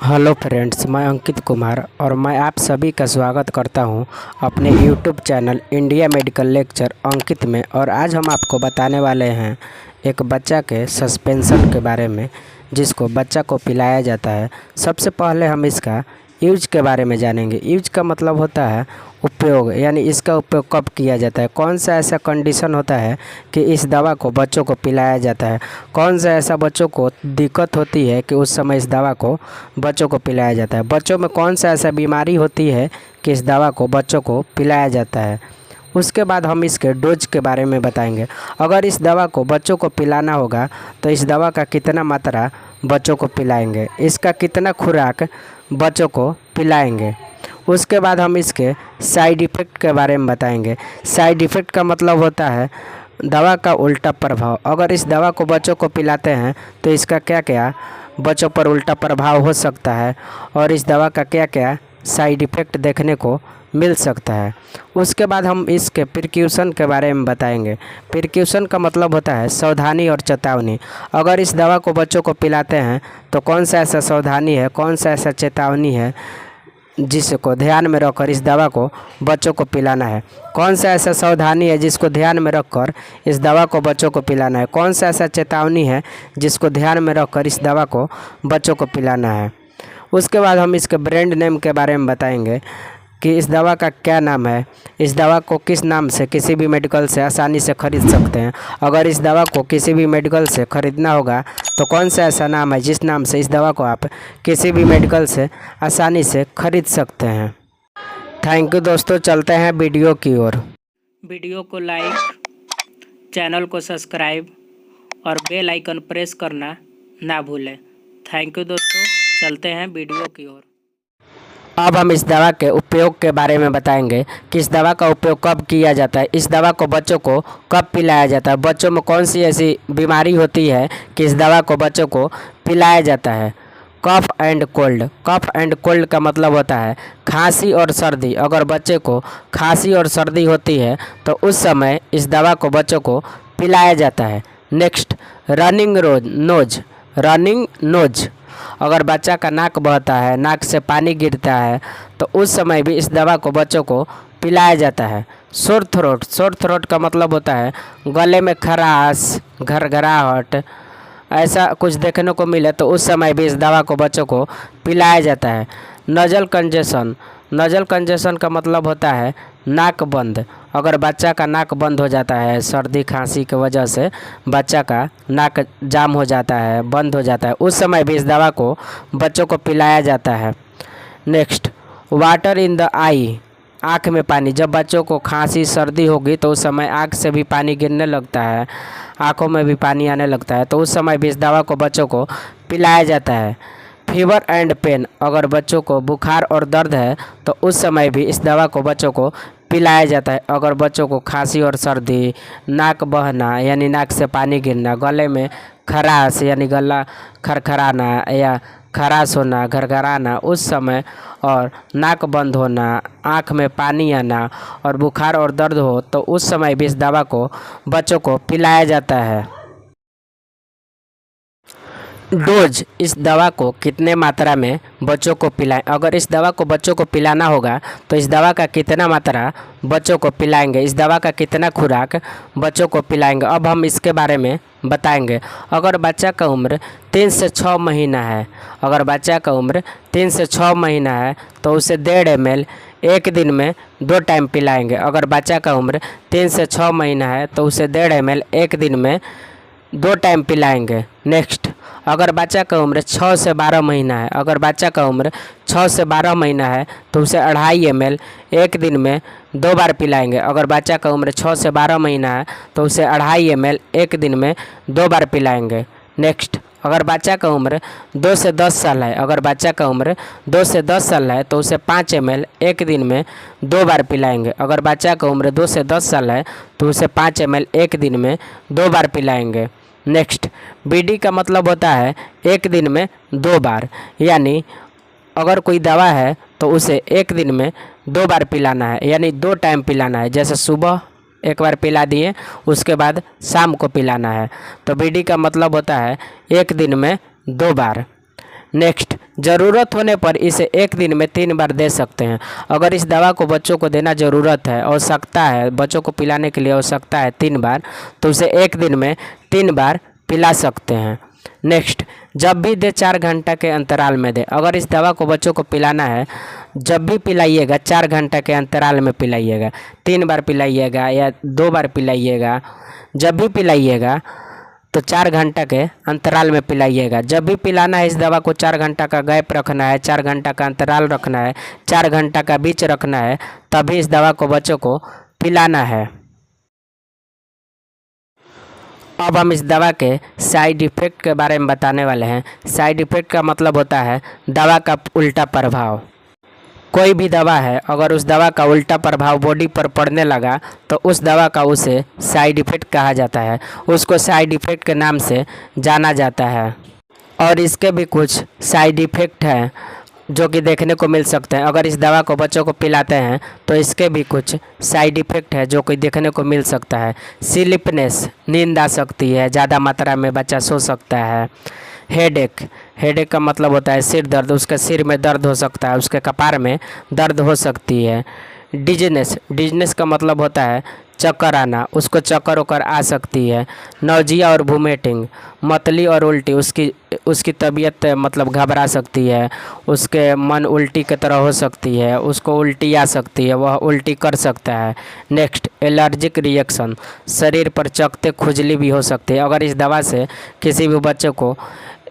Hello friends, मैं अंकित कुमार और मैं आप सभी का स्वागत करता हूं अपने YouTube channel India medical lecture Ankit में। और आज हम आपको बताने वाले हैं एक बच्चा के सस्पेंशन के बारे में जिसको बच्चा को पिलाया जाता है। सबसे पहले हम इसका यूज के बारे में जानेंगे। यूज का मतलब होता है उपयोग, यानी इसका उपयोग कब किया जाता है, कौन सा ऐसा कंडीशन होता है कि इस दवा को बच्चों को पिलाया जाता है, कौन सा ऐसा बच्चों को दिक्कत होती है कि उस समय इस दवा को बच्चों को पिलाया जाता है, बच्चों में कौन सा ऐसा बीमारी होती है कि इस दवा को बच्चों को पिलाया जाता है। उसके बाद हम इसके डोज के बारे में बताएंगे। अगर इस दवा को बच्चों को पिलाना होगा तो इस दवा का कितना मात्रा बच्चों को पिलाएंगे, इसका कितना खुराक बच्चों को पिलाएंगे। उसके बाद हम इसके साइड इफ़ेक्ट के बारे में बताएंगे। साइड इफ़ेक्ट का मतलब होता है दवा का उल्टा प्रभाव। अगर इस दवा को बच्चों को पिलाते हैं तो इसका क्या क्या बच्चों पर उल्टा प्रभाव हो सकता है और इस दवा का क्या क्या साइड इफ़ेक्ट देखने को मिल सकता है। उसके बाद हम इसके प्रिकॉशन के बारे में बताएंगे। प्रिकॉशन का मतलब होता है सावधानी और चेतावनी। अगर इस दवा को बच्चों को पिलाते हैं तो कौन सा ऐसा सावधानी है, कौन सा ऐसा चेतावनी है जिसको ध्यान में रखकर इस दवा को बच्चों को पिलाना है, कौन सा ऐसा सावधानी है जिसको ध्यान में रखकर इस दवा को बच्चों को पिलाना है, कौन सा ऐसा चेतावनी है जिसको ध्यान में रखकर इस दवा को बच्चों को पिलाना है। उसके बाद हम इसके ब्रांड नेम के बारे में बताएंगे कि इस दवा का क्या नाम है, इस दवा को किस नाम से किसी भी मेडिकल से आसानी से ख़रीद सकते हैं। अगर इस दवा को किसी भी मेडिकल से ख़रीदना होगा तो कौन सा ऐसा नाम है जिस नाम से इस दवा को आप किसी भी मेडिकल से आसानी से ख़रीद सकते हैं। थैंक यू दोस्तों, चलते हैं वीडियो की ओर। वीडियो को लाइक, चैनल को सब्सक्राइब और बेल आइकन प्रेस करना ना भूलें। थैंक यू दोस्तों, चलते हैं वीडियो की ओर। अब हम इस दवा के उपयोग के बारे में बताएंगे कि इस दवा का उपयोग कब किया जाता है, इस दवा को बच्चों को कब पिलाया जाता है, बच्चों में कौन सी ऐसी बीमारी होती है कि इस दवा को बच्चों को पिलाया जाता है। Cough and cold. Cough and cold का मतलब होता है खांसी और सर्दी। अगर बच्चे को खांसी और सर्दी होती है तो उस समय इस दवा को बच्चों को पिलाया जाता है। Next, running nose. Running nose, अगर बच्चा का नाक बहता है, नाक से पानी गिरता है तो उस समय भी इस दवा को बच्चों को पिलाया जाता है। Sore throat. सोर थ्रोट का मतलब होता है गले में खराश, घरघराहट, ऐसा कुछ देखने को मिले तो उस समय भी इस दवा को बच्चों को पिलाया जाता है। Nasal congestion. नजल कंजेशन का मतलब होता है नाक बंद। अगर बच्चा का नाक बंद हो जाता है, सर्दी खांसी की वजह से बच्चा का नाक जाम हो जाता है, बंद हो जाता है, उस समय भी इस दवा को बच्चों को पिलाया जाता है। नेक्स्ट, वाटर इन द आई। आँख में पानी। जब बच्चों को खांसी सर्दी होगी तो उस समय आँख से भी पानी गिरने लगता है, आँखों में भी पानी आने लगता है, तो उस समय भी इस दवा को बच्चों को पिलाया जाता है। Fever and pain. अगर बच्चों को बुखार और दर्द है तो उस समय भी इस दवा को बच्चों को पिलाया जाता है। अगर बच्चों को खांसी और सर्दी, नाक बहना यानी नाक से पानी गिरना, गले में खराश यानी गला खरखराना या खराश होना, घरघराना उस समय, और नाक बंद होना, आँख में पानी आना और बुखार और दर्द हो तो उस समय भी इस दवा को बच्चों को पिलाया जाता है। डोज। इस दवा को कितने मात्रा में बच्चों को पिलाएं। अगर इस दवा को बच्चों को पिलाना होगा तो इस दवा का कितना मात्रा बच्चों को पिलाएंगे, इस दवा का कितना खुराक बच्चों को पिलाएंगे। अब हम इसके बारे में बताएंगे। अगर बच्चा का उम्र 3 से 6 महीना है, अगर बच्चा का उम्र 3 से 6 महीना है तो उसे 1.5 ml एक दिन में 2 टाइम पिलाएंगे। अगर बच्चा का उम्र 3 से 6 महीना है तो उसे 1.5 ml एक दिन में 2 टाइम पिलाएंगे। नेक्स्ट, अगर बच्चा का उम्र 6 से 12 महीना है, अगर बच्चा का उम्र 6 से 12 महीना है तो उसे 2.5 ml एक दिन में 2 बार पिलाएंगे। अगर बच्चा का उम्र 6 से 12 महीना है तो उसे 2.5 ml एक दिन में 2 बार पिलाएंगे। नेक्स्ट, अगर बच्चा का उम्र 2 से 10 साल है, अगर बच्चा का उम्र 2 से 10 साल है तो उसे 5 ml एक दिन में 2 बार पिलाएंगे। अगर बच्चा का उम्र 2 से 10 साल है तो उसे 5 ml एक दिन में 2 बार पिलाएंगे। नेक्स्ट, बीडी का मतलब होता है एक दिन में 2 बार, यानी अगर कोई दवा है तो उसे एक दिन में 2 बार पिलाना है, यानी 2 टाइम पिलाना है। जैसे सुबह एक बार पिला दिए, उसके बाद शाम को पिलाना है, तो बीडी का मतलब होता है एक दिन में 2 बार। नेक्स्ट, ज़रूरत होने पर इसे एक दिन में 3 बार दे सकते हैं। अगर इस दवा को बच्चों को देना ज़रूरत है, आवश्यकता है, बच्चों को पिलाने के लिए आवश्यकता है 3 बार, तो उसे एक दिन में 3 बार पिला सकते हैं। नेक्स्ट, जब भी दे 4 घंटा के अंतराल में दे। अगर इस दवा को बच्चों को पिलाना है, जब भी पिलाइएगा 4 घंटा के अंतराल में पिलाइएगा। 3 बार पिलाइएगा या 2 बार पिलाइएगा, जब भी पिलाइएगा तो 4 घंटा के अंतराल में पिलाइएगा। जब भी पिलाना है इस दवा को 4 घंटा का गैप रखना है, 4 घंटा का अंतराल रखना है, 4 घंटा का बीच रखना है, तभी इस दवा को बच्चों को पिलाना है। अब हम इस दवा के साइड इफ़ेक्ट के बारे में बताने वाले हैं। साइड इफ़ेक्ट का मतलब होता है दवा का उल्टा प्रभाव। कोई भी दवा है, अगर उस दवा का उल्टा प्रभाव बॉडी पर पड़ने लगा तो उस दवा का उसे साइड इफ़ेक्ट कहा जाता है, उसको साइड इफ़ेक्ट के नाम से जाना जाता है। और इसके भी कुछ साइड इफ़ेक्ट हैं जो कि देखने को मिल सकते हैं। अगर इस दवा को बच्चों को पिलाते हैं तो इसके भी कुछ साइड इफ़ेक्ट है जो कि देखने को मिल सकता है। स्लीपनेस, नींद आ सकती है, ज़्यादा मात्रा में बच्चा सो सकता है। हेडेक, हेडेक का मतलब होता है सिर दर्द, उसके सिर में दर्द हो सकता है, उसके कपार में दर्द हो सकती है। डिजनेस, डिजनेस का मतलब होता है चक्कर आना, उसको चक्कर वक्कर आ सकती है। नौजिया और वोमिटिंग, मतली और उल्टी, उसकी तबीयत मतलब घबरा सकती है, उसके मन उल्टी की तरह हो सकती है, उसको उल्टी आ सकती है, वह उल्टी कर सकता है। नेक्स्ट, एलर्जिक रिएक्शन, शरीर पर चकत्ते खुजली भी हो सकती है। अगर इस दवा से किसी भी बच्चे को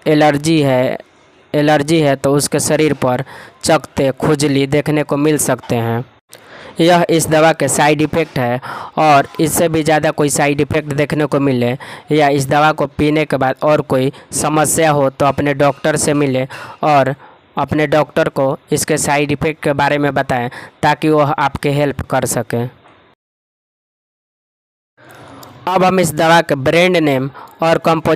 एलर्जी है तो उसके शरीर पर चकत्ते खुजली देखने को मिल सकते हैं। यह इस दवा के साइड इफ़ेक्ट है। और इससे भी ज़्यादा कोई साइड इफ़ेक्ट देखने को मिले या इस दवा को पीने के बाद और कोई समस्या हो तो अपने डॉक्टर से मिले और अपने डॉक्टर को इसके साइड इफ़ेक्ट के बारे में बताएं ताकि वह आपके हेल्प कर सकें। अब हम इस दवा के ब्रांड नेम और कंपोजिशन